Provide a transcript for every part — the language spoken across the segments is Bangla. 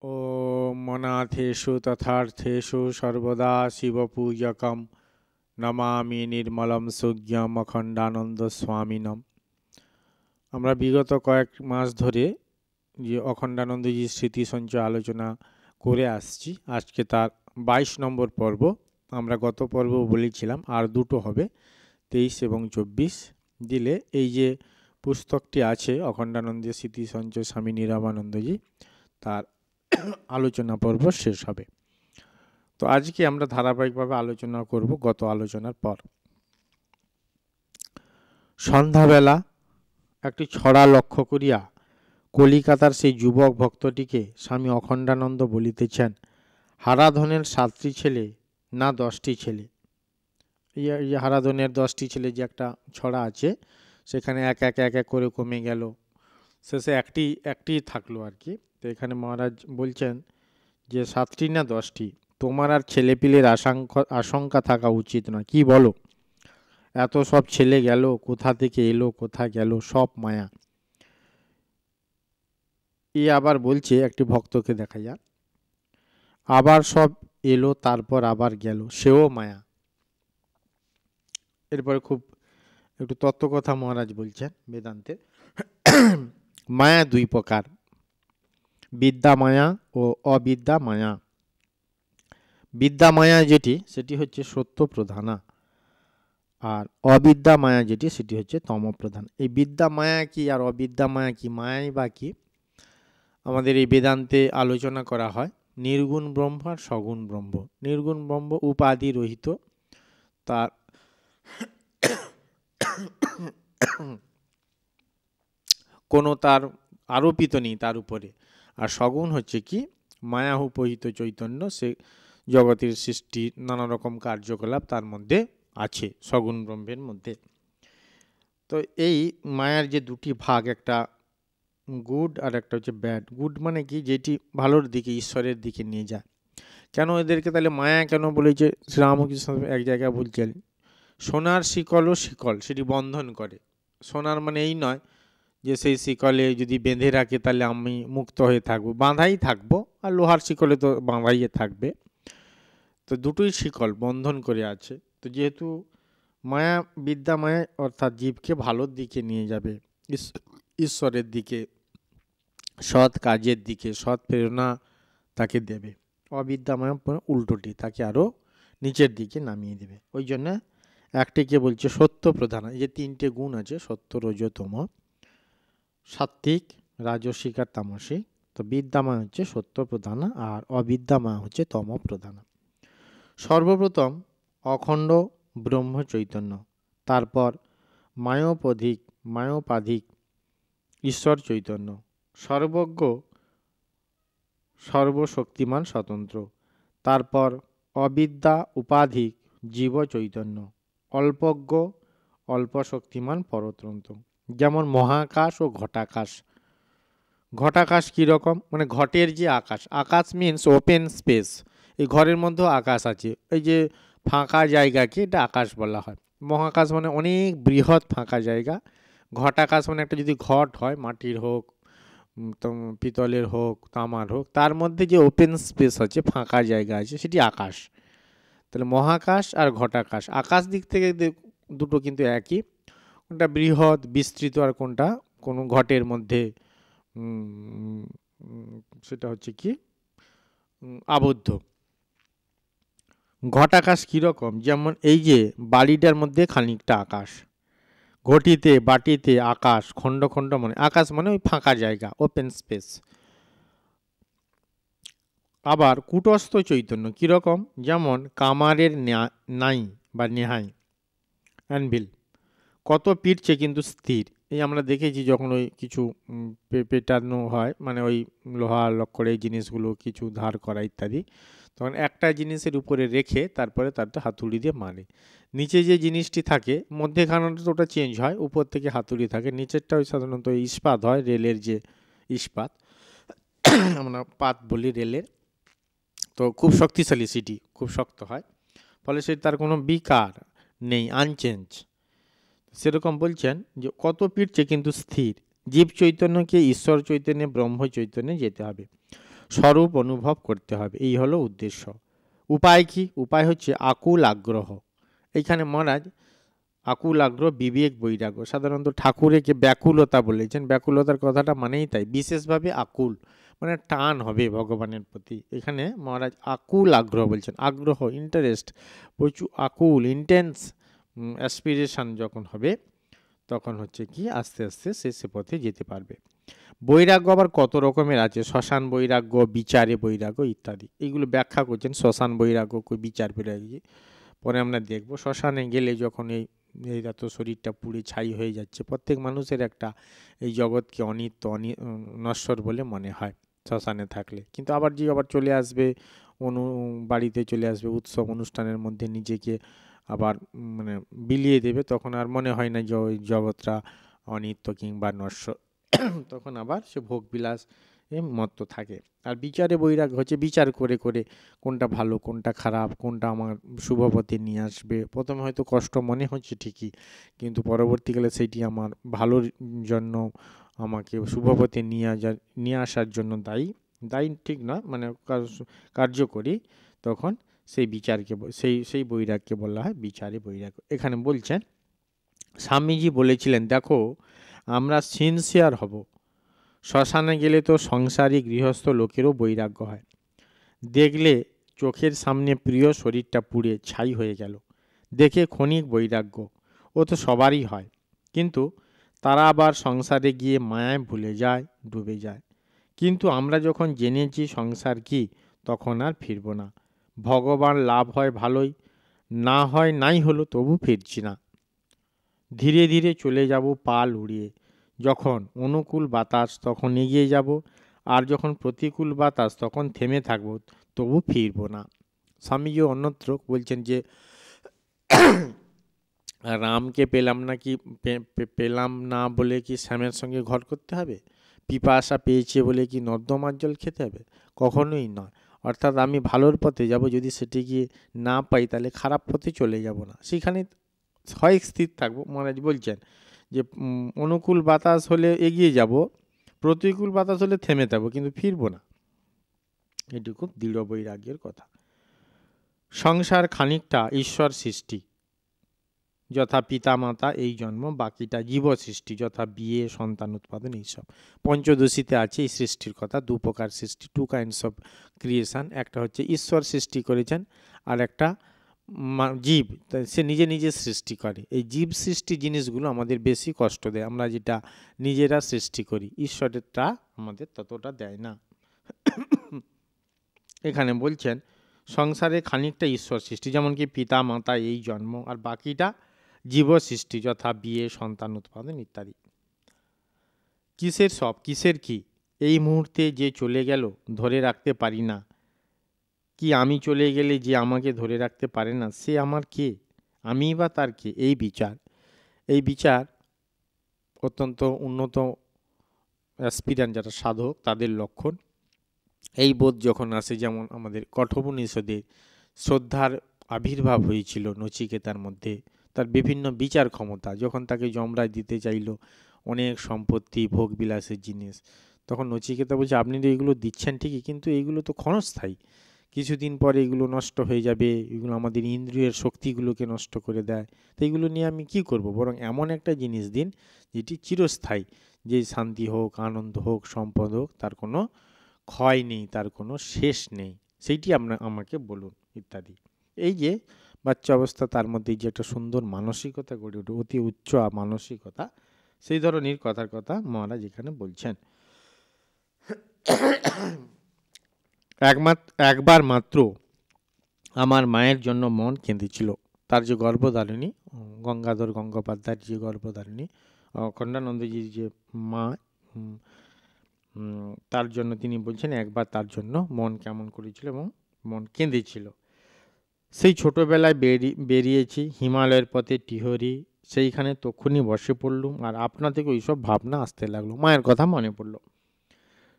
ॐ मनाथेषु तथार्थेषु सर्वदा शिवपूजकं नमामि निर्मलं सुज्ञम अखण्डानंद स्वामिनम। আমরা বিগত কয়েক মাস ধরে যে অখণ্ডানন্দজির স্মৃতি সঞ্চয় আলোচনা করে আসছি, আজকে তার 22 নম্বর পর্ব। আমরা গত পর্ব বলেছিলাম আর দুটো হবে, 23 এবং 24 দিলে এই যে পুস্তকটি আছে অখণ্ডানন্দের স্মৃতি সঞ্চয় স্বামী নিরমানন্দজি, তার আলোচনা পর্ব শেষ হবে। তো আজকে আমরা ধারাবাহিকভাবে আলোচনা করব গত আলোচনার পর। সন্ধ্যাবেলা একটি ছড়া লক্ষ্য করিয়া কলিকাতার সেই যুবক ভক্তটিকে স্বামী অখণ্ডানন্দ বলিতেছেন, হারাধনের 7টি ছেলে না 10টি ছেলে। এই হারাধনের 10টি ছেলে যে একটা ছড়া আছে, সেখানে এক এক এক এক করে কমে গেল, শেষে একটি থাকলো আর কি। তো এখানে মহারাজ বলছেন যে 7টি না 10টি, তোমার আর ছেলেপিলের আশঙ্কা থাকা উচিত না। কি বলো, এত সব ছেলে গেল, কোথা থেকে এলো কোথা গেল, সব মায়া। এ আবার বলছে একটি ভক্তকে দেখা যায়, আবার সব এলো তারপর আবার গেল, সেও মায়া। এরপরে খুব একটু তত্ত্বকথা মহারাজ বলছেন বেদান্তে। মায়া দুই প্রকার, বিদ্যা মায়া ও অবিদ্যা মায়া। বিদ্যা মায়া যেটি, সেটি হচ্ছে সত্য প্রধানা, আর অবিদ্যা মায়া যেটি, সেটি হচ্ছে তম প্রধান। এই বিদ্যা মায়া কি আর অবিদ্যা মায়া কি, মায়াই বা কি, আমাদের এই বেদান্তে আলোচনা করা হয়। নির্গুণ ব্রহ্ম আর সগুণ ব্রহ্ম। নির্গুণ ব্রহ্ম উপাধি রহিত, তার কোনো তার আরোপিত নেই তার উপরে। আর সগুণ হচ্ছে কি, মায়া উপহিত চৈতন্য, সে জগতের সৃষ্টি নানা রকম কার্যকলাপ তার মধ্যে আছে সগুণ ব্রহ্মের মধ্যে। তো এই মায়ার যে দুটি ভাগ, একটা গুড আর একটা হচ্ছে ব্যাড। গুড মানে কি, যেটি ভালোর দিকে ঈশ্বরের দিকে নিয়ে যায়। কেন এদেরকে তাহলে মায়া কেন বলেছে, শ্রীরামকৃষ্ণ এক জায়গায় বলছেন, সোনার শিকল ও শিকল সেটি বন্ধন করে। সোনার মানে এই নয় যে সেই শিকলে যদি বেঁধে রাখে তাহলে আমি মুক্ত হয়ে থাকবো, বাঁধাই থাকবো, আর লোহার শিকলে তো বাঁধাইয়ে থাকবে। তো দুটোই শিকল বন্ধন করে আছে। তো যেহেতু মায়া বিদ্যা মায়া অর্থাৎ জীবকে ভালোর দিকে নিয়ে যাবে, ঈশ্বরের দিকে, সৎ কাজের দিকে, সৎ প্রেরণা তাকে দেবে। অবিদ্যা মায়া উল্টোটি, তাকে আরও নিচের দিকে নামিয়ে দেবে। ওই জন্য একটিকে বলছে সত্য প্রধান। এই যে 3টে গুণ আছে, সত্য রজতম, সাত্ত্বিক রাজসিক আর তামসিক। তো বিদ্যাময় হচ্ছে সত্য প্রধান আর অবিদ্যাময় হচ্ছে তম প্রধান। সর্বপ্রথম অখণ্ড ব্রহ্ম চৈতন্য, তারপর মায়োপাধিক ঈশ্বর চৈতন্য, সর্বজ্ঞ সর্বশক্তিমান স্বতন্ত্র, তারপর অবিদ্যা উপাধিক জীব চৈতন্য, অল্পজ্ঞ অল্প শক্তিমান পরতন্ত্র। যেমন মহাকাশ ও ঘটাকাশ। ঘটাকাশ কীরকম, মানে ঘটের যে আকাশ, আকাশ মিনস ওপেন স্পেস, এই ঘরের মধ্যেও আকাশ আছে, এই যে ফাঁকা জায়গাকে এটা আকাশ বলা হয়। মহাকাশ মানে অনেক বৃহৎ ফাঁকা জায়গা। ঘটাকাশ মানে একটা যদি ঘট হয়, মাটির হোক, পিতলের হোক, তামার হোক, তার মধ্যে যে ওপেন স্পেস আছে, ফাঁকা জায়গা আছে, সেটি আকাশ। তাহলে মহাকাশ আর ঘটাকাশ, আকাশ দিক থেকে দুটো কিন্তু একই, কোনটা বৃহৎ বিস্তৃত আর কোনটা কোনো ঘটের মধ্যে সেটা হচ্ছে কি আবদ্ধ। ঘটাকাশ কীরকম, যেমন এই যে বাড়িটার মধ্যে খানিকটা আকাশ, ঘটিতে বাটিতে আকাশ, খণ্ড খণ্ড মানে আকাশ, মানে ওই ফাঁকা জায়গা, ওপেন স্পেস। আবার কূটস্থ চৈতন্য কীরকম, যেমন কামারের নাই বা নেহাই, অ্যানভিল, কত পিটছে কিন্তু স্থির। এই আমরা দেখেছি যখন ওই কিছু পেটানো হয়, মানে ওই লোহা লক্কড়ের জিনিসগুলো কিছু ধার করা ইত্যাদি, তখন একটা জিনিসের উপরে রেখে তারপরে তারটা হাতুড়ি দিয়ে মারে। নিচে যে জিনিসটি থাকে মধ্যেখানটা তো ওটা চেঞ্জ হয়, উপর থেকে হাতুড়ি থাকে, নিচেরটা ওই সাধারণত ইস্পাত হয়, রেলের যে ইস্পাত আমরা পাত বলি রেলের, তো খুব শক্তিশালী, সিটি খুব শক্ত হয়, ফলে সে তার কোনো বিকার নেই, আনচেঞ্জ। সেরকম বলছেন যে কত পিটছে কিন্তু স্থির। জীব চৈতন্যকে ঈশ্বর চৈতন্যে ব্রহ্ম চৈতন্যে যেতে হবে। স্বরূপ অনুভব করতে হবে, এই হলো উদ্দেশ্য। উপায় কি? উপায় হচ্ছে আকুল আগ্রহ। এইখানে মহারাজ আকুল আগ্রহ, বিবেক, বৈরাগ্য, সাধারণত ঠাকুরকে ব্যাকুলতা বলেছেন। ব্যাকুলতার কথাটা মানেই তাই, বিশেষভাবে আকুল মানে টান হবে ভগবানের প্রতি। এখানে মহারাজ আকুল আগ্রহ বলছেন, আগ্রহ, ইন্টারেস্ট, প্রচুর আকুল, ইন্টেন্স অ্যাসপিরেশন যখন হবে, তখন হচ্ছে কি আস্তে আস্তে সে পথে যেতে পারবে। বৈরাগ্য আবার কত রকমের আছে, শ্মশান বৈরাগ্য, বিচারে বৈরাগ্য ইত্যাদি, এইগুলো ব্যাখ্যা করছেন। শ্মশান বৈরাগ্য, বিচার বৈরাগ্য পরে আমরা দেখব। শ্মশানে গেলে যখন এই এত শরীরটা পুড়ে ছাই হয়ে যাচ্ছে, প্রত্যেক মানুষের একটা এই জগৎকে অনিত্য নশ্বর বলে মনে হয় শ্মশানে থাকলে। কিন্তু আবার আবার চলে আসবে বাড়িতে চলে আসবে, উৎসব অনুষ্ঠানের মধ্যে নিজেকে আবার মানে বিলিয়ে দেবে, তখন আর মনে হয় না যে ওই জগৎটা অনিত্য কিংবা নশ্বর। তখন আবার সে ভোগবিলাস মত্ত থাকে। আর বিচারে বৈরাগ্য হচ্ছে বিচার করে করে কোনটা ভালো, কোনটা খারাপ, কোনটা আমার শুভপথে নিয়ে আসবে। প্রথমে হয়তো কষ্ট মনে হচ্ছে ঠিকই, কিন্তু পরবর্তীকালে সেটি আমার ভালোর জন্য, আমাকে শুভপথে নিয়ে আসার জন্য দায়ী ঠিক নয়, মানে কার্যকরী। তখন সেই বিচারকে সেই বৈরাগ্যকে বলা হয় বিচারে বৈরাগ্য। এখানে বলছেন স্বামীজি বলেছিলেন, দেখো আমরা সিনসিয়ার হব। শ্মশানে গেলে তো সংসারী গৃহস্থ লোকেরও বৈরাগ্য হয়। দেখলে চোখের সামনে প্রিয় শরীরটা পুড়ে ছাই হয়ে গেল, দেখে ক্ষণিক বৈরাগ্য, ও তো সবারই হয়। কিন্তু তারা আবার সংসারে গিয়ে মায়ায় ভুলে যায়, ডুবে যায়। কিন্তু আমরা যখন জেনেছি সংসার কি, তখন আর ফিরব না। ভগবান লাভ হয় ভালোই, না হয় নাই হলো, তবু ফিরছি না। ধীরে ধীরে চলে যাব পাল উড়িয়ে। যখন অনুকূল বাতাস তখন এগিয়ে যাব, আর যখন প্রতিকূল বাতাস তখন থেমে থাকব, তবু ফিরব না। স্বামীজি অন্যত্র বলছেন যে রামকে পেলাম না কি পেলাম না বলে কি শ্যামের সঙ্গে ঘর করতে হবে? পিপাসা পেয়েছে বলে কি নর্দমার জল খেতে হবে? কখনোই নয়। অর্থাৎ আমি ভালোর পথে যাব, যদি সেটি গিয়ে না পাই তাহলে খারাপ পথে চলে যাব না, সেখানে হয় স্থির থাকবো। মহারাজ বলছেন যে অনুকূল বাতাস হলে এগিয়ে যাব, প্রতিকূল বাতাস হলে থেমে থাকবো, কিন্তু ফিরবো না। এটি খুব দৃঢ় বৈরাগ্যের কথা। সংসার খানিকটা ঈশ্বর সৃষ্টি, যথা পিতা মাতা এই জন্ম, বাকিটা জীব সৃষ্টি, যথা বিয়ে, সন্তান উৎপাদন, এইসব। পঞ্চদশীতে আছে এই সৃষ্টির কথা, দু প্রকার সৃষ্টি, টু কাইন্ডস অফ ক্রিয়েশন। একটা হচ্ছে ঈশ্বর সৃষ্টি করেছেন, আর একটা জীব, সে নিজে নিজে সৃষ্টি করে। এই জীব সৃষ্টি জিনিসগুলো আমাদের বেশি কষ্ট দেয়, আমরা যেটা নিজেরা সৃষ্টি করি, ঈশ্বরেরটা আমাদের ততটা দেয় না। এখানে বলছেন সংসারে খানিকটা ঈশ্বর সৃষ্টি, যেমন কি পিতা মাতা এই জন্ম, আর বাকিটা জীব সৃষ্টি, যথা বিয়ে, সন্তান উৎপাদন ইত্যাদি। কিসের সব, কিসের কি? এই মুহূর্তে যে চলে গেল ধরে রাখতে পারি না। কি আমি চলে গেলে যে আমাকে ধরে রাখতে পারে না, সে আমার কে? আমি বা তার কে? এই বিচার, এই বিচার অত্যন্ত উন্নত অ্যাসপিরান্ট যারা সাধক তাদের লক্ষণ। এই বোধ যখন আসে, যেমন আমাদের কঠোপনিষদে শ্রদ্ধার আবির্ভাব হয়েছিল নচিকেতার মধ্যে, তার বিভিন্ন বিচার ক্ষমতা, যখন তাকে যমরাজ দিতে চাইল অনেক সম্পত্তি, ভোগবিলাসের জিনিস, তখন নচিকেতা বলছে আপনি তো এগুলো দিচ্ছেন ঠিকই, কিন্তু এইগুলো তো ক্ষণস্থায়ী, কিছুদিন পরে এগুলো নষ্ট হয়ে যাবে, এগুলো আমাদের ইন্দ্রিয়ের শক্তিগুলোকে নষ্ট করে দেয়, তো এগুলো নিয়ে আমি কি করব? বরং এমন একটা জিনিস দিন যেটি চিরস্থায়ী, যে শান্তি হোক, আনন্দ হোক, সম্পদ হোক, তার কোনো ক্ষয় নেই, তার কোনো শেষ নেই, সেইটি আমাকে বলুন ইত্যাদি। এই যে বাচ্চা অবস্থা, তার মধ্যে যে একটা সুন্দর মানসিকতা গড়ে ওঠে, অতি উচ্চ মানসিকতা, সেই ধরনের কথা মহারাজ এখানে বলছেন। একবার মাত্র আমার মায়ের জন্য মন কেঁদেছিল। তার যে গর্ভধারিণী, গঙ্গাধর গঙ্গোপাধ্যায়ের যে গর্ভধারিণী, অখণ্ডানন্দজির যে মা, তার জন্য তিনি বলছেন একবার তার জন্য মন কেমন করেছিল এবং মন কেঁদেছিল। সেই ছোটোবেলায় বেরিয়েছি হিমালয়ের পথে টিহরি, সেইখানে তক্ষুনি বসে পড়লুম, আর আপনা থেকে ওইসব ভাবনা আসতে লাগলো, মায়ের কথা মনে পড়লো।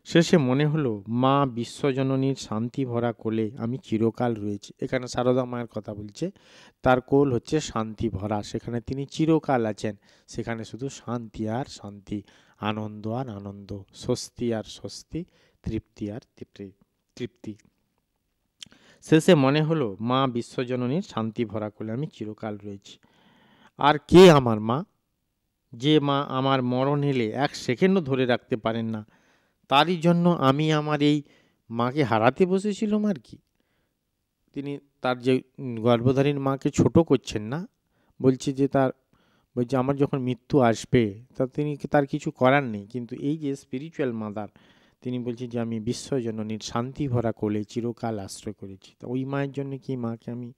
শেষে মনে হলো মা বিশ্বজননীর শান্তি ভরা কোলে আমি চিরকাল রয়েছি। এখানে সারদা মায়ের কথা বলছে, তার কোল হচ্ছে শান্তি ভরা, সেখানে তিনি চিরকাল আছেন, সেখানে শুধু শান্তি আর শান্তি, আনন্দ আর আনন্দ, স্বস্তি আর স্বস্তি, তৃপ্তি আর তৃপ্তি। শেষে মনে হলো মা বিশ্বজননীর শান্তি ভরা কোলে আমি চিরকাল রয়েছি। আর কে আমার মা? যে মা আমার মরণ এলে 1 সেকেন্ডও ধরে রাখতে পারেন না, তারই জন্য আমি আমার এই মাকে হারাতে বসেছিলাম আর কি। তিনি তার যে গর্ভধারীর মাকে ছোট করছেন না, বলছে যে বলছে আমার যখন মৃত্যু আসবে তিনি তার কিছু করার নেই, কিন্তু এই যে স্পিরিচুয়াল মাদার, তিনি বলছেন যে আমি বিশ্বজননীর শান্তি ভরা কোলে চিরকাল আশ্রয় করেছি। তো ওই মায়ের জন্য কি মাকে আমি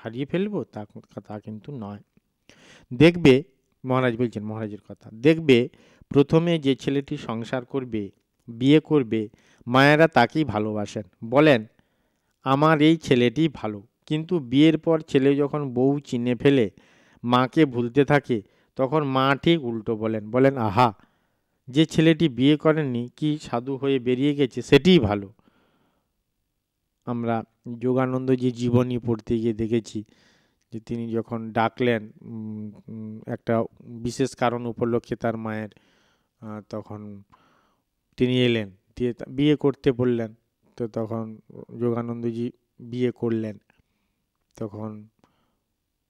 হারিয়ে ফেলবো? তা কিন্তু নয়। দেখবে, মহারাজ বলছেন, মহারাজের কথা, দেখবে প্রথমে যে ছেলেটি সংসার করবে, বিয়ে করবে, মায়েরা তাকেই ভালোবাসেন, বলেন আমার এই ছেলেটি ভালো। কিন্তু বিয়ের পর ছেলে যখন বউ চিনে ফেলে, মাকে ভুলতে থাকে, তখন মা ঠিক উল্টো বলেন আহা, যে ছেলেটি বিয়ে করেননি কি সাধু হয়ে বেরিয়ে গেছে সেটিই ভালো। আমরা যোগানন্দজি জীবনী পড়তে গিয়ে দেখেছি যে তিনি যখন ডাকলেন একটা বিশেষ কারণ উপলক্ষে তার মায়ের, তখন তিনি এলেন, দিয়ে বিয়ে করতে বললেন। তো তখন যোগানন্দজি বিয়ে করলেন। তখন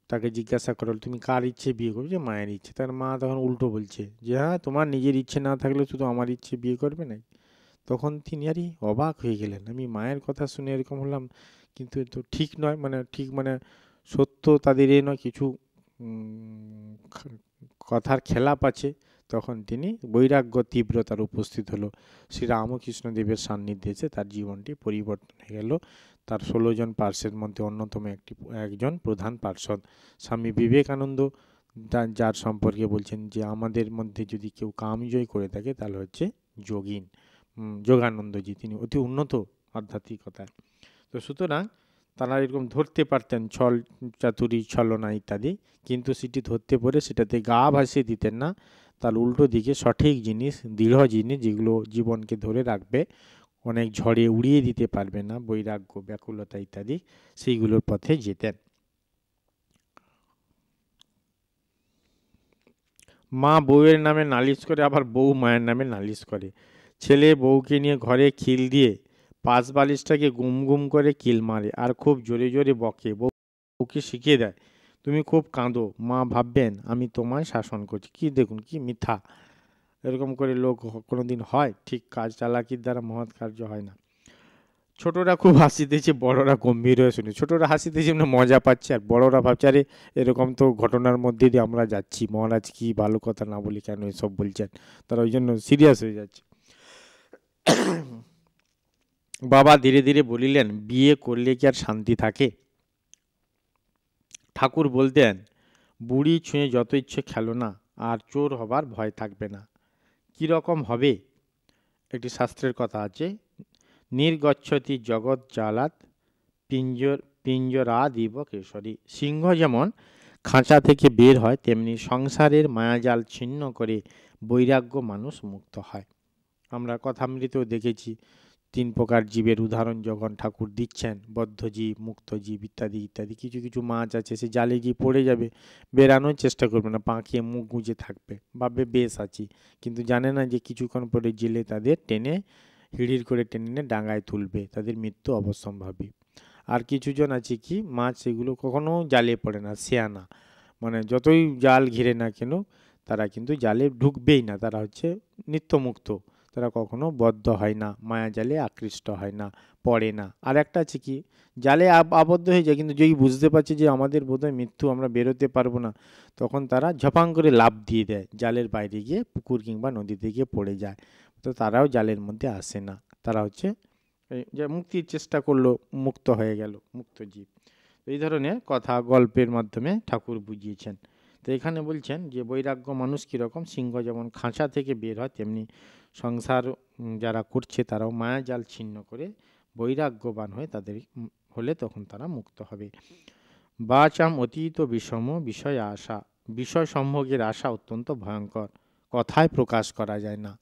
তাকে জিজ্ঞাসা করল তুমি কার ইচ্ছে বিয়ে করবে? যে মায়ের ইচ্ছে। তার মা তখন উল্টো বলছে যে হ্যাঁ, তোমার নিজের ইচ্ছে না থাকলে শুধু আমার ইচ্ছে বিয়ে করবে না। তখন তিনি আরই অবাক হয়ে গেলেন, আমি মায়ের কথা শুনে এরকম হলাম, কিন্তু তো ঠিক নয়, মানে সত্য তাদের এ নয়, কিছু কথার খেলাপ আছে। তখন তিনি বৈরাগ্য তীব্রতার উপস্থিত হলো। শ্রী রামকৃষ্ণদেবের সান্নিধ্যে এসে তার জীবনটি পরিবর্তন হয়ে গেল। তার 16 জন পার্ষদের মধ্যে অন্যতম একজন প্রধান পার্ষদ স্বামী বিবেকানন্দ, যার সম্পর্কে বলছেন যে আমাদের মধ্যে যদি কেউ কামজয় করে থাকে তাহলে হচ্ছে যোগীন যোগানন্দজি। তিনি অতি উন্নত আধ্যাত্মিকতায়। তো সুতরাং তারা এরকম ধরতে পারতেন ছল চাতুরি ছলনা ইত্যাদি, কিন্তু সেটি ধরতে পড়ে সেটাতে গা ভাসিয়ে দিতেন না। তার উল্টো দিকে সঠিক জিনিস, দৃঢ় জিনিস, যেগুলো জীবনকে ধরে রাখবে, অনেক ঝড়ে উড়িয়ে দিতে পারবে না, বৈরাগ্য, ব্যাকুলতা ইত্যাদি, সেইগুলোর পথে যেতেন। মা বউয়ের নামে নালিশ করে, আবার বউ মায়ের নামে নালিশ করে। ছেলে বউকে নিয়ে ঘরে খিল দিয়ে পাশ বালিশটাকে গুম গুম করে কিল মারে আর খুব জোরে জোরে বকে। বউকে শিখিয়ে দেয় তুমি খুব কাঁদো, মা ভাববেন আমি তোমায় শাসন করছি। কি দেখুন, কি মিথ্যা! এরকম করে লোক কোনোদিন হয়? ঠিক কাজ চালাকির দ্বারা মহৎ কার্য হয় না। ছোটরা খুব হাসিতেছে, বড়রা গম্ভীর হয়ে শুনে। ছোটরা হাসিতেছে মানে মজা পাচ্ছে, আর বড়রা ভাবছে আরে এরকম তো ঘটনার মধ্যে দিয়ে আমরা যাচ্ছি, মহারাজ কি ভালো কথা না বলি কেন এসব বলছেন, তারা ওই জন্য সিরিয়াস হয়ে যাচ্ছে। বাবা ধীরে ধীরে বলিলেন বিয়ে করলে কি আর শান্তি থাকে? ঠাকুর বলতেন বুড়ি ছুঁয়ে যত ইচ্ছে খেলো না, আর চোর হবার ভয় থাকবে না। কীরকম হবে? একটি শাস্ত্রের কথা আছে, নির্গচ্ছতি জগৎ জালাত পিঞ্জরাদিব কেশরী। সিংহ যেমন খাঁচা থেকে বের হয়, তেমনি সংসারের মায়াজাল ছিন্ন করে বৈরাগ্য মানুষ মুক্ত হয়। আমরা কথামৃতেও দেখেছি 3 প্রকার জীবের উদাহরণ যখন ঠাকুর দিচ্ছেন, বদ্ধজীব, মুক্তজীব ইত্যাদি ইত্যাদি। কিছু কিছু মাছ আছে সে জালে গিয়ে পড়ে যাবে, বেরানোর চেষ্টা করবে না, পাঁকিয়ে মুখ গুঁজে থাকবে, ভাববে বেশ আছি, কিন্তু জানে না যে কিছুক্ষণ পরে জেলে তাদের টেনে হিড়ির করে টেনে ডাঙায় তুলবে, তাদের মৃত্যু অবশ্যম্ভাবী। আর কিছুজন আছে কি মাছ, সেগুলো কখনো জালে পড়ে না, সেয়ানা, মানে যতই জাল ঘিরে না কেন তারা কিন্তু জালে ঢুকবেই না, তারা হচ্ছে নিত্যমুক্ত, তারা কখনো বদ্ধ হয় না, মায়া জালে আকৃষ্ট হয় না, পড়ে না। আর একটা আছে কি জালে আবদ্ধ হয়ে যায়, কিন্তু যেই বুঝতে পারছে যে আমাদের বোধহয় মৃত্যু, আমরা বেরোতে পারবো না, তখন তারা ঝপাং করে লাফ দিয়ে দেয়, জালের বাইরে গিয়ে পুকুর কিংবা নদীতে গিয়ে পড়ে যায়। তো তারাও জালের মধ্যে আসে না, তারা হচ্ছে যে মুক্তির চেষ্টা করলো, মুক্ত হয়ে গেল, মুক্ত জীব। এই ধরনের কথা গল্পের মাধ্যমে ঠাকুর বুঝিয়েছেন। তো এখানে বলছেন যে বৈরাগ্য মানুষ কীরকম, সিংহ যেমন খাঁচা থেকে বের হয়, তেমনি সংসার যারা করছে তারাও মায়া জাল ছিন্ন করে বৈরাগ্যবান হয়ে তাদের হলে তখন তারা মুক্ত হবে। বাচাম অতীত বিষম বিষয় আশা, বিষয় সম্ভোগের আশা অত্যন্ত ভয়ঙ্কর, কথায় প্রকাশ করা যায় না,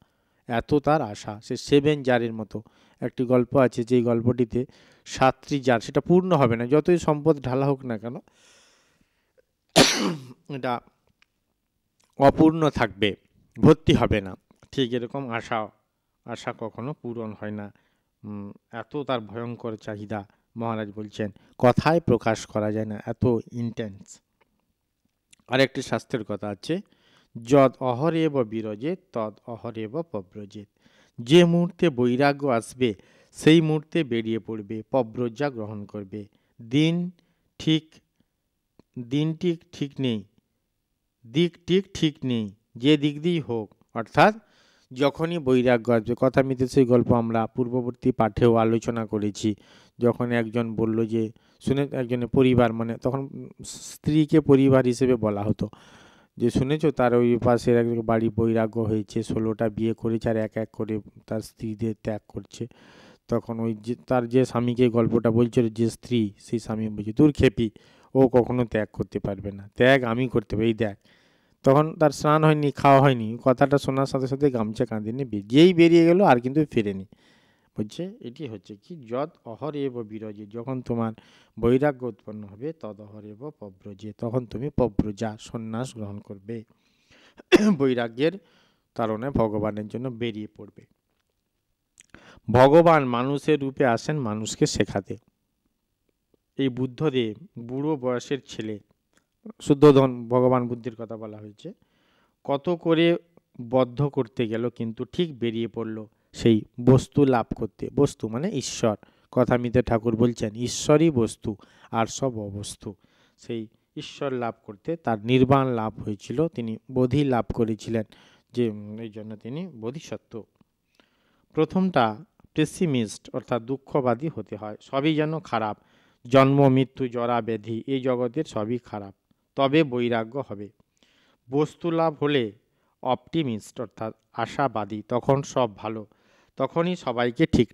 এত তার আশা। সে 7 জারের মতো। একটি গল্প আছে, যেই গল্পটিতে 7টি জার, সেটা পূর্ণ হবে না, যতই সম্পদ ঢালা হোক না কেন, এটা অপূর্ণ থাকবে, ভর্তি হবে না। ঠিক এরকম আশা আশা কখনো পূরণ হয় না। এত তার ভয়ঙ্কর চাহিদা, মহারাজ বলছেন কথায় প্রকাশ করা যায় না, এত ইন্টেন্স। আরেকটি শাস্ত্রের কথা আছে, যদ অহরেব বিরজেত তদ অহরেব পব্রজেত। যে মুহূর্তে বৈরাগ্য আসবে সেই মুহূর্তে বেরিয়ে পড়বে, পব্রজা গ্রহণ করবে। দিন ঠিক দিনটি ঠিক নেই, দিক ঠিক নেই, যে দিক দিয়েই হোক, অর্থাৎ যখনই বৈরাগ্য আসবে। কথা মিতে সেই গল্প আমরা পূর্ববর্তী পাঠেও আলোচনা করেছি। যখন একজন বলল যে, শুনে একজনের পরিবার, মানে তখন স্ত্রীকে পরিবার হিসেবে বলা হতো, যে শুনেছো তার ওই পাশের এক বাড়ি বৈরাগ্য হয়েছে, 16টা বিয়ে করেছে আর এক এক করে তার স্ত্রীদের ত্যাগ করছে। তখন ওই যে তার যে স্বামীকে গল্পটা বলছিল, যে স্ত্রী, সেই স্বামী বলছে, দূর খেপি, ও কখনো ত্যাগ করতে পারবে না, ত্যাগ আমি করতে পারি, এই দেখ। তখন তার স্নান হয়নি, খাওয়া হয়নি, কথাটা শোনার সাথে সাথে গামছা কাঁধে নিয়ে যেই বেরিয়ে গেল আর কিন্তু ফেরেনি। বলছে এটি হচ্ছে কি, যদ অহরেব বিরজে, যখন তোমার বৈরাগ্য উৎপন্ন হবে, তদ অহরেব পব্রজে, তখন তুমি পব্রজা, সন্ন্যাস গ্রহণ করবে, বৈরাগ্যের কারণে ভগবানের জন্য বেরিয়ে পড়বে। ভগবান মানুষের রূপে আসেন মানুষকে শেখাতে। এই বুদ্ধদেব বুড়ো বয়সের ছেলে, শুদ্ধোধন, ভগবান বুদ্ধির কথা বলা হয়েছে, কত করে বদ্ধ করতে গেল, কিন্তু ঠিক বেরিয়ে পড়ল সেই বস্তু লাভ করতে। বস্তু মানে ঈশ্বর। কথামিতে ঠাকুর বলছেন ঈশ্বরই বস্তু আর সব অবস্তু। সেই ঈশ্বর লাভ করতে তার নির্বাণ লাভ হয়েছিল, তিনি বোধি লাভ করেছিলেন, যে এই জন্য তিনি বোধিসত্ত্ব। প্রথমটা পেসিমিস্ট, অর্থাৎ দুঃখবাদী হতে হয়, সবই যেন খারাপ, জন্ম মৃত্যু জরা ব্যাধি এই জগতের সবই খারাপ, তবে বৈরাগ্য হবে। বস্তু লাভ হলে অপটিমিস্ট, অর্থাৎ আশাবাদী, তখন সব ভালো, তখনই সবাইকে ঠিক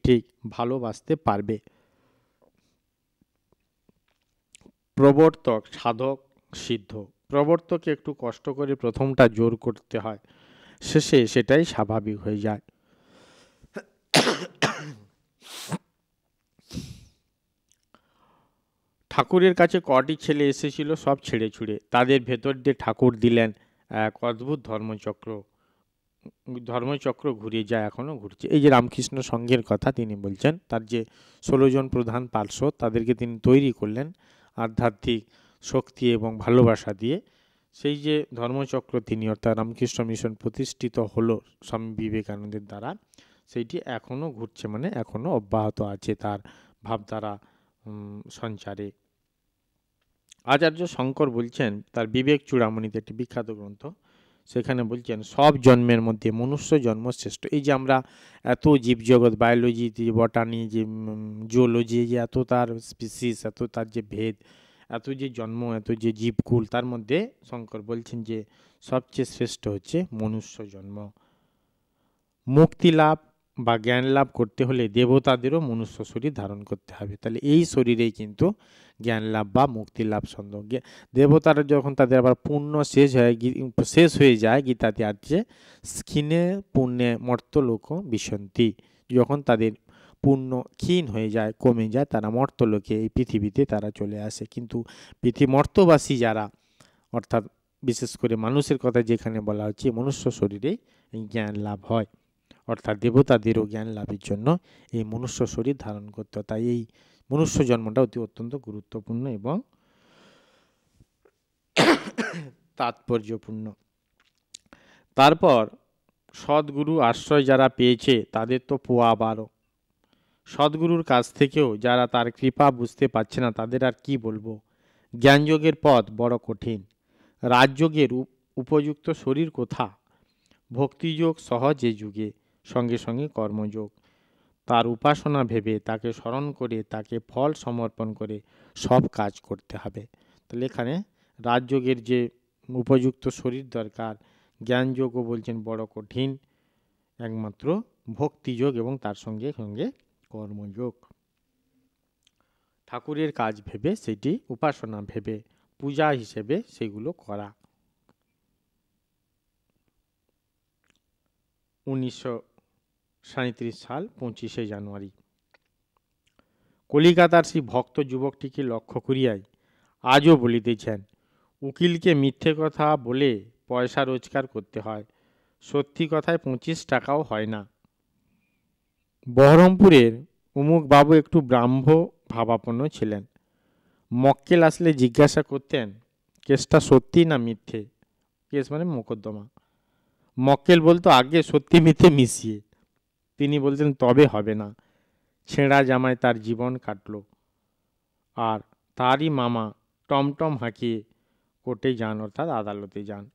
ভালোবাসতে পারবে। প্রবর্তক, সাধক, সিদ্ধ। প্রবর্তকে একটু কষ্ট করে প্রথমটা জোর করতে হয়, শেষে সেটাই স্বাভাবিক হয়ে যায়। ঠাকুরের কাছে কটি ছেলে এসেছিল, সব ছেড়ে ছুড়ে, তাদের ভেতর দিয়ে ঠাকুর দিলেন এক অদ্ভুত ধর্মচক্র। ধর্মচক্র ঘুরে যায়, এখনও ঘুরছে। এই যে রামকৃষ্ণ সংঘের কথা তিনি বলছেন, তার যে 16 জন প্রধান পার্শ্বদ, তাদেরকে তিনি তৈরি করলেন আধ্যাত্মিক শক্তি এবং ভালোবাসা দিয়ে। সেই যে ধর্মচক্র তিনি, অর্থাৎ রামকৃষ্ণ মিশন প্রতিষ্ঠিত হলো স্বামী বিবেকানন্দের দ্বারা, সেইটি এখনও ঘুরছে, মানে এখনও অব্যাহত আছে তার ভাবধারা সঞ্চারে। আচার্য শঙ্কর বলছেন তার বিবেক চূড়ামণিতে, একটি বিখ্যাত গ্রন্থ, সেখানে বলছেন সব জন্মের মধ্যে মনুষ্য জন্ম শ্রেষ্ঠ। এই যে আমরা এত জীবজগৎ, বায়োলজি, যে বটানি, যে জুওলজি, যে এত তার স্পিসিস, এত তার যে ভেদ, এত যে জন্ম, এত যে জীবকুল, তার মধ্যে শঙ্কর বলছেন যে সবচেয়ে শ্রেষ্ঠ হচ্ছে মনুষ্য জন্ম। মুক্তি লাভ বা জ্ঞান লাভ করতে হলে দেবতাদেরও মনুষ্য শরীর ধারণ করতে হবে। তাহলে এই শরীরেই কিন্তু জ্ঞান লাভ বা মুক্তি লাভ সম্ভব। দেবতারা যখন তাদের আবার পুণ্য শেষ হয়ে যায়, গীতাতে আছে ক্ষীণে পুণ্যে মর্তলোক বিশন্তি, যখন তাদের পুণ্য ক্ষীণ হয়ে যায়, কমে যায়, তারা মর্তলোকে, এই পৃথিবীতে তারা চলে আসে। কিন্তু মর্তবাসী যারা, অর্থাৎ বিশেষ করে মানুষের কথা যেখানে বলা হচ্ছে, মনুষ্য শরীরেই জ্ঞান লাভ হয়, অর্থাৎ দেবতাদেরও জ্ঞান লাভের জন্য এই মনুষ্য শরীর ধারণ করতে হয়। তাই এই মনুষ্য জন্মটা অত্যন্ত গুরুত্বপূর্ণ এবং তাৎপর্যপূর্ণ। তারপর সদ্গুরু আশ্রয় যারা পেয়েছে তাদের তো পোয়া 12। সদ্গুরুর কাছ থেকেও যারা তার কৃপা বুঝতে পারছে না, তাদের আর কি বলবো। জ্ঞানযোগের পথ বড় কঠিন, রাজযোগের উপযুক্ত শরীর কোথা, ভক্তিযোগ সহজ এ যুগে, সঙ্গে সঙ্গে কর্মযোগ। তার উপাসনা ভেবে, তাকে স্মরণ করে, তাকে ফল সমর্পণ করে সব কাজ করতে হবে। তাহলে এখানে রাজযোগের যে উপযুক্ত শরীর দরকার, জ্ঞানযোগও বলছেন বড় কঠিন, একমাত্র ভক্তিযোগ এবং তার সঙ্গে সঙ্গে কর্মযোগ। ঠাকুরের কাজ ভেবে, সেটি উপাসনা ভেবে, পূজা হিসেবে সেগুলো করা। 1937 সাল 25শে জানুয়ারি কলিকাতার সেই ভক্ত যুবকটিকে লক্ষ্য করিয়াই আজও বলিতেছেন, উকিলকে মিথ্যে কথা বলে পয়সা রোজগার করতে হয়, সত্যি কথায় 25 টাকাও হয় না। বহরমপুরের অমুক বাবু একটু ব্রাহ্ম ভাবাপন্ন ছিলেন। মক্কেল আসলে জিজ্ঞাসা করতেন কেসটা সত্যি না মিথ্যে। কেস মানে মোকদ্দমা। মক্কেল বলতো আগে সত্যি মিথ্যে মিশিয়ে। তিনি বলতেন তবে হবে না। ছেঁড়া জামায় তার জীবন কাটলো। আর তারই মামা টমটম হাঁকিয়ে কোর্টে যান, অর্থাৎ আদালতে যান।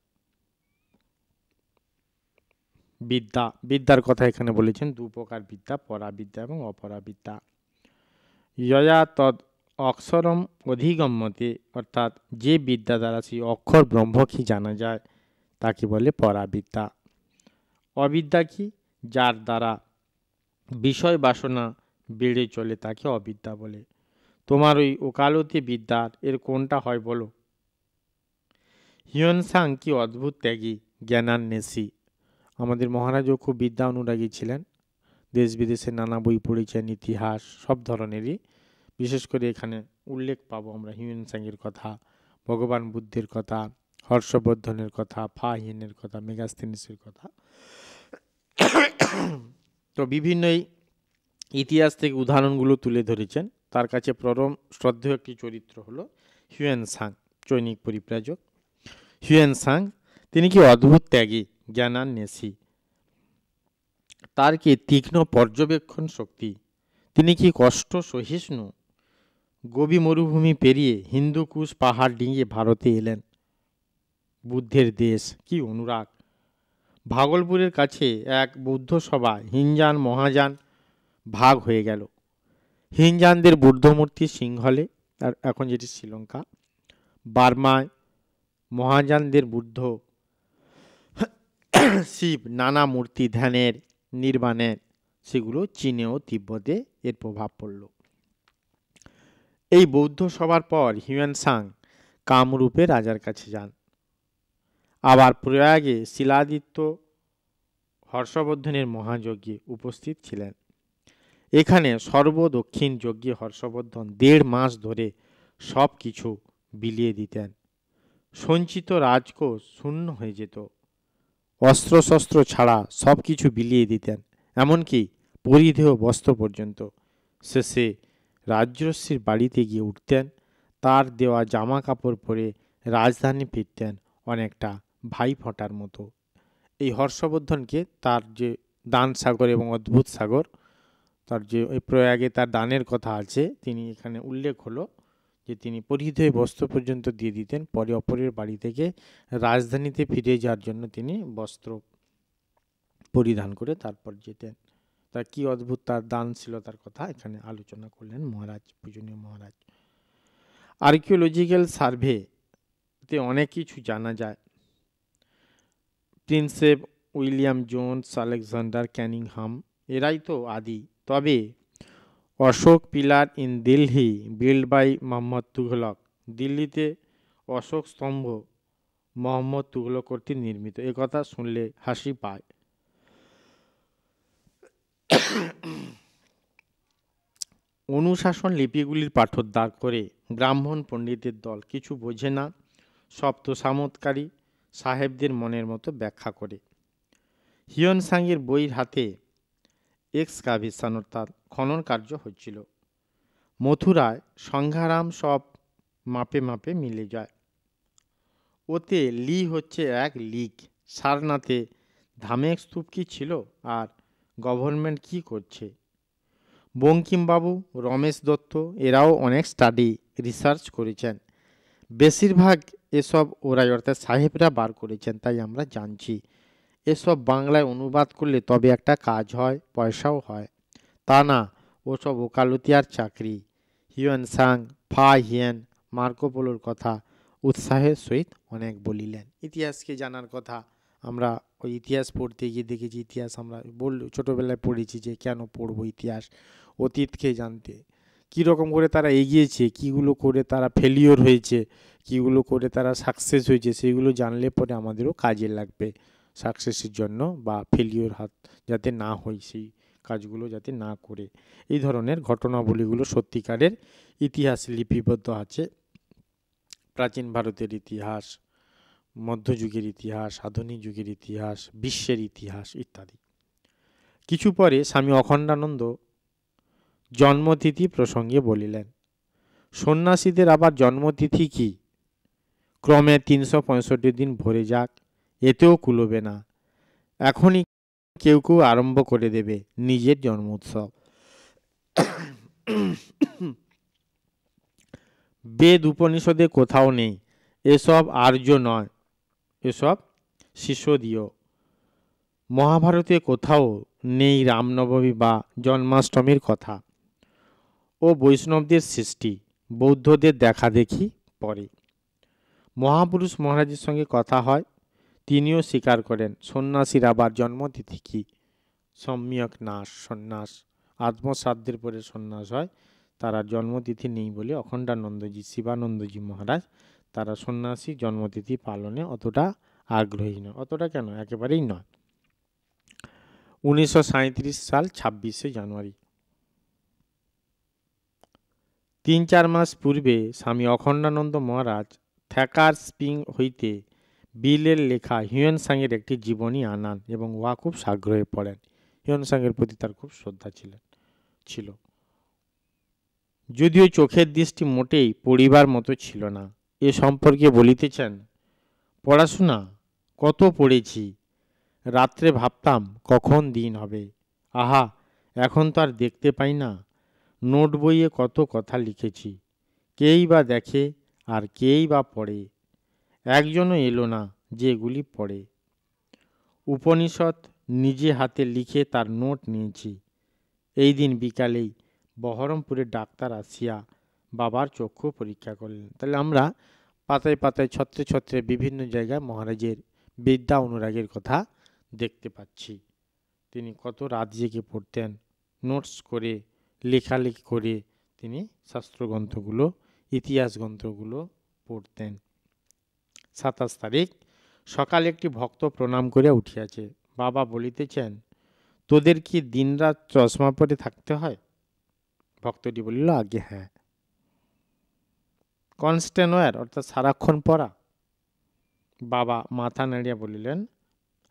বিদ্যা, বিদ্যার কথা এখানে বলেছেন দু প্রকার বিদ্যা, পরাবিদ্যা এবং অপরাবিদ্যা। যয়া তদ অক্ষরম অধিগম্যতে, অর্থাৎ যে বিদ্যা দ্বারা সেই অক্ষর ব্রহ্মকে জানা যায় তাকে বলে পরাবিদ্যা। অবিদ্যা কি? যার দ্বারা বিষয় বাসনা বেড়ে চলে তাকে অবিদ্যা বলে। তোমার ওই ওকালতি বিদ্যার এর কোনটা হয় বলো? হিউয়েন-সাং কি অদ্ভুত ত্যাগী, জ্ঞানান্বেষী। আমাদের মহারাজও খুব বিদ্যা অনুরাগী ছিলেন। দেশ বিদেশের নানা বই পড়েছেন, ইতিহাস সব ধরনেরই। বিশেষ করে এখানে উল্লেখ পাবো আমরা হিউয়েন-সাংয়ের কথা, ভগবান বুদ্ধের কথা, হর্ষবর্ধনের কথা, ফা হিয়েনের কথা, মেগাস্থেনিসের কথা। তো বিভিন্ন এই ইতিহাস থেকে উদাহরণগুলো তুলে ধরেছেন। তার কাছে পরম শ্রদ্ধেয় একটি চরিত্র হলো হিউয়েন-সাং, চৈনিক পরিব্রাজক। হিউয়েন-সাং তিনি কি অদ্ভুত ত্যাগী, জ্ঞানান্বেষী। তার কি তীক্ষ্ণ পর্যবেক্ষণ শক্তি। তিনি কি কষ্ট সহিষ্ণু। গোবি মরুভূমি পেরিয়ে হিন্দুকুশ পাহাড় ডিঙিয়ে ভারতে এলেন। বুদ্ধের দেশ, কি অনুরাগ। ভাগলপুরের কাছে এক বৌদ্ধ সভা হিনজান মহাযান ভাগ হয়ে গেল। হিনজানদের বুদ্ধমূর্তি সিংহলে, আর এখন যেটি শ্রীলঙ্কা, বার্মায় মহাযানদের বুদ্ধ, শিব, নানা মূর্তি ধ্যানের, নির্বাণের, সেগুলো চীনে ও তিব্বতে এর প্রভাব পড়ল। এই বৌদ্ধ সভার পর হিউয়েন-সাং কামরূপে রাজার কাছে যান। আবার প্রয়াগে শিলাদিত্য হর্ষবর্ধনের মহাযজ্ঞে উপস্থিত ছিলেন। এখানে সর্বদক্ষিণ যজ্ঞে হর্ষবর্ধন 1.5 মাস ধরে সব কিছু বিলিয়ে দিতেন। সঞ্চিত রাজকোষ শূন্য হয়ে যেত। অস্ত্রশস্ত্র ছাড়া সব কিছু বিলিয়ে দিতেন, এমনকি পরিধেয় বস্ত্র পর্যন্ত। শেষে রাজর্ষির বাড়িতে গিয়ে উঠতেন, তার দেওয়া জামা কাপড় পরে রাজধানী ফিরতেন, অনেকটা ভাই ফোঁটার মতো। এই হর্ষবর্ধনকে তার যে দান সাগর এবং অদ্ভুত সাগর, তার যে ওই প্রয়াগে তার দানের কথা আছে, তিনি এখানে উল্লেখ হলো যে তিনি পরিধেয় বস্ত্র পর্যন্ত দিয়ে দিতেন। পরে অপরের বাড়ি থেকে রাজধানীতে ফিরে যাওয়ার জন্য তিনি বস্ত্র পরিধান করে তারপর যেতেন। তার কি অদ্ভুত তার দানশীলতার কথা এখানে আলোচনা করলেন মহারাজ, পূজনীয় মহারাজ। আর্কিওলজিক্যাল সার্ভেতে অনেক কিছু জানা যায়। Prinsep William Jones, Alexander Cunningham, এরাই তো আদি। তবে Ashoka pillar in Delhi build by Mohammad Tughlaq, দিল্লিতে অশোক স্তম্ভ মোহাম্মদ তুঘলক কর্তৃক নির্মিত, এ কথা শুনলে হাসি পায়। অনুশাসন লিপিগুলির পাঠোদ্ধার করে ব্রাহ্মণ পণ্ডিতের দল কিছু বোঝে না, সব তোষামোদকারী সাহেবদের মনের মতো ব্যাখ্যা করে। হিউয়েন-সাংয়ের বইয়ের হাতে এক্সকাভেশন, অর্থাৎ খনন কার্য হচ্ছিল। মথুরায় সংঘারাম সব মাপে মাপে মিলে যায়। ওতে লি হচ্ছে এক লিগ। সারনাথে ধামেক স্তূপ কি ছিল, আর গভর্নমেন্ট কি করছে। বঙ্কিমবাবু, রমেশ দত্ত এরাও অনেক স্টাডি রিসার্চ করেছেন। বেশিরভাগ এসব ওরাই, অর্থাৎ সাহেবরা বার করেছেন, তাই আমরা জানছি। এসব বাংলায় অনুবাদ করলে তবে একটা কাজ হয়, পয়সাও হয়। তা না, ওসব ওকালতি আর চাকরি। হিউয়েন-সাং, ফা হিয়েন, মার্কো পোলোর কথা উৎসাহের সহিত অনেক বলিলেন। ইতিহাসকে জানার কথা আমরা ওই ইতিহাস পড়তে গিয়ে দেখেছি। ইতিহাস আমরা ছোটোবেলায় পড়েছি যে কেন পড়বো ইতিহাস, অতীতকে জানতে। কীরকম করে তারা এগিয়েছে, কীগুলো করে তারা ফেলিওর হয়েছে, কীগুলো করে তারা সাকসেস হয়েছে, সেইগুলো জানলে পরে আমাদেরও কাজে লাগবে সাকসেসের জন্য, বা ফেলিওর হাত যাতে না হয়, সেই কাজগুলো যাতে না করে। এই ধরনের ঘটনাবলীগুলো সত্যিকারের ইতিহাস লিপিবদ্ধ আছে। প্রাচীন ভারতের ইতিহাস, মধ্যযুগের ইতিহাস, আধুনিক যুগের ইতিহাস, বিশ্বের ইতিহাস ইত্যাদি। কিছু পরে স্বামী অখণ্ডানন্দ জন্মতিথি প্রসঙ্গে বলিলেন, সন্ন্যাসীদের আবার জন্মতিথি কি? ক্রমে 365 দিন ভরে যাক, এতেও কুলোবে না। এখনই কেউ কেউ আরম্ভ করে দেবে নিজের জন্ম উৎসব। বেদ উপনিষদে কোথাও নেই, এসব আর্য নয়, এসব শিষ্যদীয়। মহাভারতে কোথাও নেই রামনবমী বা জন্মাষ্টমীর কথা। ও বৈষ্ণবদের সৃষ্টি, বৌদ্ধদের দেখা দেখি পরে। মহাপুরুষ মহারাজের সঙ্গে কথা হয়, তিনিও স্বীকার করেন সন্ন্যাসীর আবার জন্মতিথি কি? সম্যক নাশ, সন্ন্যাস আত্মশ্রাদ্ধের পরে সন্ন্যাস হয়, তারা জন্মতিথি নেই বলে অখণ্ডানন্দজি, শিবানন্দজি মহারাজ তারা সন্ন্যাসী জন্মতিথি পালনে অতটা আগ্রহী নয়। অতটা কেন, একেবারেই নয়। 1937 সাল 26শে জানুয়ারি, 3-4 মাস পূর্বে স্বামী অখণ্ডানন্দ মহারাজ থ্যাকার স্প্রিং হইতে বিলের লেখা হিউয়েনসাংয়ের একটি জীবনী আনান এবং উহা খুব সাগ্রহে পড়েন। হিউয়েনসাংয়ের প্রতি তার খুব শ্রদ্ধা ছিল, যদিও চোখের দৃষ্টি মোটেই পড়িবার মতো ছিল না। এ সম্পর্কে বলিতেছেন, পড়াশোনা কত পড়েছি, রাত্রে ভাবতাম কখন দিন হবে। আহা, এখন তো আর দেখতে পাই না। নোট বইয়ে কত কথা লিখেছি, কেই বা দেখে আর কেই বা পড়ে। একজনও এলো না যে এগুলি পড়ে। উপনিষদ নিজে হাতে লিখে তার নোট নিয়েছি। এই দিন বিকালেই বহরমপুরের ডাক্তার আসিয়া বাবার চক্ষু পরীক্ষা করলেন। তাহলে আমরা পাতায় পাতায় ছত্রে ছত্রে বিভিন্ন জায়গায় মহারাজের বিদ্যা অনুরাগের কথা দেখতে পাচ্ছি। তিনি কত রাত জেগে পড়তেন, নোটস করে, লেখালেখি করে তিনি শাস্ত্রগ্রন্থগুলো, ইতিহাস গ্রন্থগুলো পড়তেন। 27 তারিখ সকালে একটি ভক্ত প্রণাম করে উঠিয়াছে। বাবা বলিতেছেন, তোদের কি দিনরাত চশমা পরে থাকতে হয়? ভক্তটি বলিল, আগে হ্যাঁ। কনস্ট্যান্ট ওয়্যার অর্থাৎ সারাক্ষণ পড়া? বাবা মাথা নাড়িয়া বলিলেন,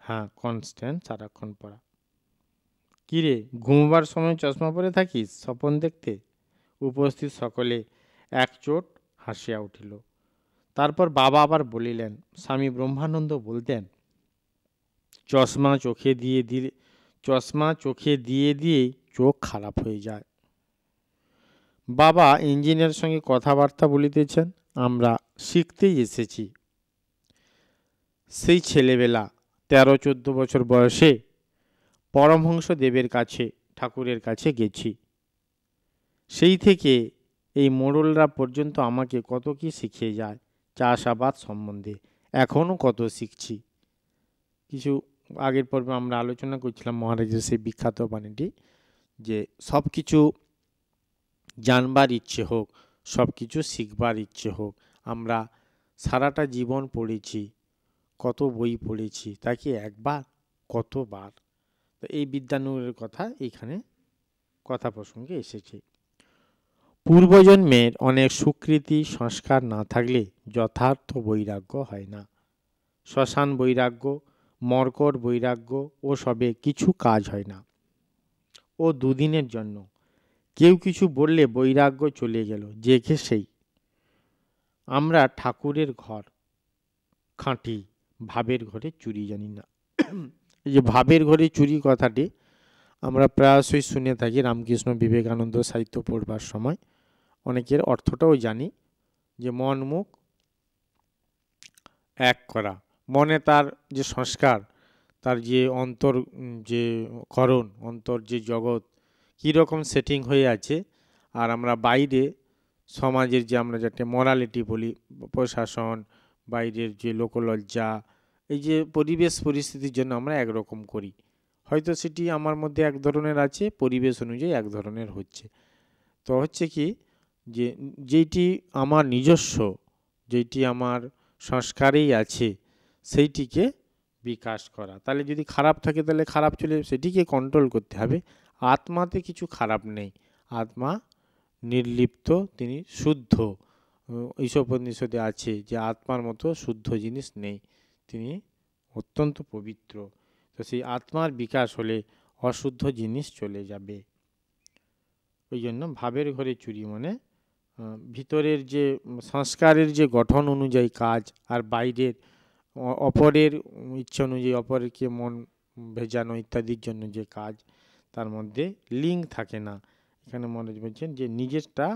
হ্যাঁ কনস্ট্যান্ট, সারাক্ষণ পড়া। কিরে, ঘুমবার সময় চশমা পরে থাকিস স্বপন দেখতে? উপস্থিত সকলে একচোট হাসিয়া উঠিল। তারপর বাবা আবার বলিলেন, স্বামী ব্রহ্মানন্দ বলতেন, চশমা চোখে দিয়ে দিয়েই চোখ খারাপ হয়ে যায়। বাবা ইঞ্জিনিয়ার সঙ্গে কথাবার্তা বলিতেছেন, আমরা শিখতেই এসেছি। সেই ছেলেবেলা 13-14 বছর বয়সে পরমহংস দেবের কাছে, ঠাকুরের কাছে গেছি। সেই থেকে এই মোড়লরা পর্যন্ত আমাকে কত কি শিখিয়ে যায় চাষাবাদ সম্বন্ধে। এখনও কত শিখছি। কিছু আগের পর্বে আমরা আলোচনা করছিলাম মহারাজের সেই বিখ্যাত বাণীটি, যে সব কিছু জানবার ইচ্ছে হোক, সব কিছু শিখবার ইচ্ছে হোক। আমরা সারাটা জীবন পড়েছি, কত বই পড়েছি, তা কি একবার, কতবার। তো এই বিদ্যানুরের কথা এইখানে কথা প্রসঙ্গে এসেছে। পূর্বজন্মের অনেক সুকৃতি সংস্কার না থাকলে যথার্থ বৈরাগ্য হয় না। শ্মশান বৈরাগ্য, মর্কট বৈরাগ্য ও সবে কিছু কাজ হয় না। ও দুদিনের জন্য। কেউ কিছু বললে বৈরাগ্য চলে গেল, যে কে সেই। আমরা ঠাকুরের ঘর খাঁটি, ভাবের ঘরে চুরি জানি না। এই যে ভাবের ঘরে চুরি কথাটি আমরা প্রায়শই শুনে থাকি রামকৃষ্ণ বিবেকানন্দ সাহিত্য পড়বার সময়। অনেকের অর্থটাও জানি, যে মন মুখ এক করা। মনে তার যে সংস্কার, তার যে অন্তর, যে করণ, অন্তর যে জগৎ কীরকম সেটিং হয়ে আছে, আর আমরা বাইরে সমাজের যে আমরা যাতে মরালিটি বলি, প্রশাসন, বাইরের যে লোকলজ্জা, এই যে পরিবেশ পরিস্থিতির জন্য আমরা একরকম করি। হয়তো সেটি আমার মধ্যে এক ধরনের আছে, পরিবেশ অনুযায়ী এক ধরনের হচ্ছে। তো হচ্ছে কি, যে যেইটি আমার নিজস্ব, যেইটি আমার সংস্কারেই আছে, সেইটিকে বিকাশ করা। তাহলে যদি খারাপ থাকে তাহলে খারাপ চলে, সেটিকে কন্ট্রোল করতে হবে। আত্মাতে কিছু খারাপ নেই, আত্মা নির্লিপ্ত, তিনি শুদ্ধ। এইসব উপনিষদে আছে যে আত্মার মতো শুদ্ধ জিনিস নেই, তিনি অত্যন্ত পবিত্র। তো সেই আত্মার বিকাশ হলে অশুদ্ধ জিনিস চলে যাবে। ওই জন্য ভাবের ঘরে চুরি মানে ভিতরের যে সংস্কারের যে গঠন অনুযায়ী কাজ, আর বাইরের অপরের ইচ্ছা অনুযায়ী অপরকে মন ভেজানো ইত্যাদির জন্য যে কাজ, তার মধ্যে লিঙ্ক থাকে না। এখানে মনে বলছেন যে নিজেরটা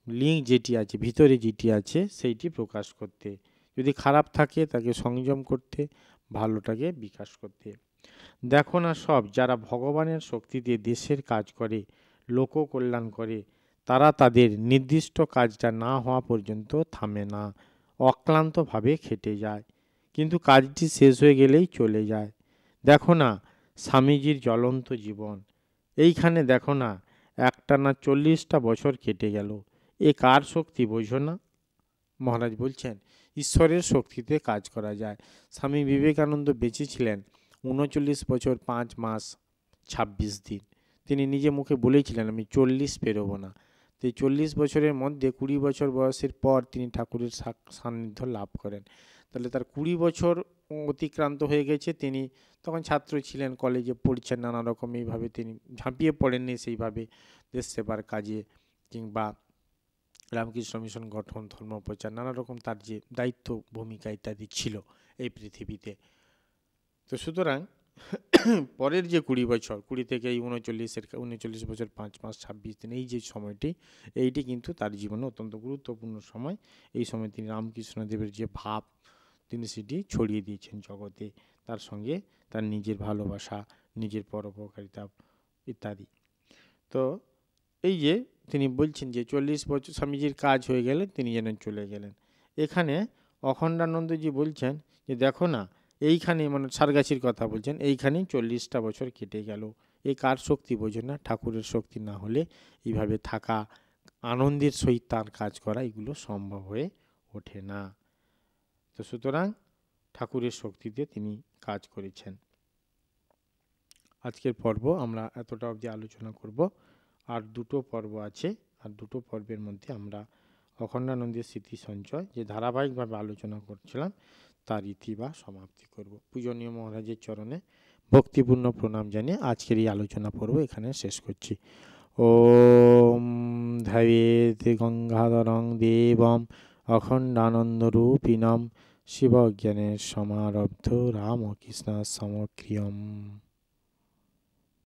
লিঙ্ক যেটি আছে, ভিতরে যেটি আছে সেইটি প্রকাশ করতে, যদি খারাপ থাকে তাকে সংযম করতে, ভালোটাকে বিকাশ করতে। দেখো না সব যারা ভগবানের শক্তিতে দেশের কাজ করে, লোক কল্যাণ করে, তারা তাদের নির্দিষ্ট কাজটা না হওয়া পর্যন্ত থামে না, অক্লান্তভাবে খেটে যায়, কিন্তু কাজটি শেষ হয়ে গেলেই চলে যায়। দেখো না স্বামীজির জ্বলন্ত জীবন, এইখানে দেখো না একটানা 40টা বছর কেটে গেল, এ কার শক্তি বোঝো না? মহারাজ বলছেন ঈশ্বরের শক্তিতে কাজ করা যায়। স্বামী বিবেকানন্দ বেঁচে ছিলেন 39 বছর 5 মাস 26 দিন। তিনি নিজে মুখে বলেছিলেন আমি 40 পেরোবো না। তো এই 40 বছরের মধ্যে 20 বছর বয়সের পর তিনি ঠাকুরের সান্নিধ্য লাভ করেন। তাহলে তার 20 বছর অতিক্রান্ত হয়ে গেছে। তিনি তখন ছাত্র ছিলেন, কলেজে পড়ছেন, নানা রকম এইভাবে তিনি ঝাঁপিয়ে পড়েননি সেইভাবে দেশ সেবার কাজে, কিংবা রামকৃষ্ণ মিশন গঠন, ধর্ম প্রচার, নানা রকম তার যে দায়িত্ব ভূমিকা ইত্যাদি ছিল এই পৃথিবীতে। তো সুতরাং পরের যে 20 বছর, 20 থেকে এই 39 বছর 5 মাস 26 দিন, এই যে সময়টি, এইটি কিন্তু তার জীবনে অত্যন্ত গুরুত্বপূর্ণ সময়। এই সময় তিনি রামকৃষ্ণদেবের যে ভাব তিনি সেটি ছড়িয়ে দিয়েছেন জগতে, তার সঙ্গে তার নিজের ভালোবাসা, নিজের পরোপকারিতা ইত্যাদি। তো এই যে তিনি বলছেন যে 40 বছর স্বামীজির কাজ হয়ে গেলে তিনি যেন চলে গেলেন। এখানে অখণ্ডানন্দজি বলছেন যে দেখো না এইখানে, মানে সারগাছির কথা বলছেন, এইখানেই 40টা বছর কেটে গেল, এই কার শক্তি বোঝে না? ঠাকুরের শক্তি না হলে এইভাবে থাকা, আনন্দের সহিত তার কাজ করা, এগুলো সম্ভব হয়ে ওঠে না। তো সুতরাং ঠাকুরের শক্তিতে তিনি কাজ করেছেন। আজকের পর্ব আমরা এতটা অবধি আলোচনা করব। আর দুটো পর্ব আছে, আর দুটো পর্বের মধ্যে আমরা অখণ্ডানন্দের স্মৃতি সঞ্চয় যে ধারাবাহিকভাবে আলোচনা করছিলাম তার ইতি বা সমাপ্তি করব। পূজনীয় মহারাজের চরণে ভক্তিপূর্ণ প্রণাম জানিয়ে আজকের এই আলোচনা পর্ব এখানে শেষ করছি। ওম ধ্যায়েৎ গঙ্গাধরং দেবম অখণ্ডানন্দরূপিণম শিবজ্ঞানের সমারব্ধ রামকৃষ্ণ সমক্রিয়ম।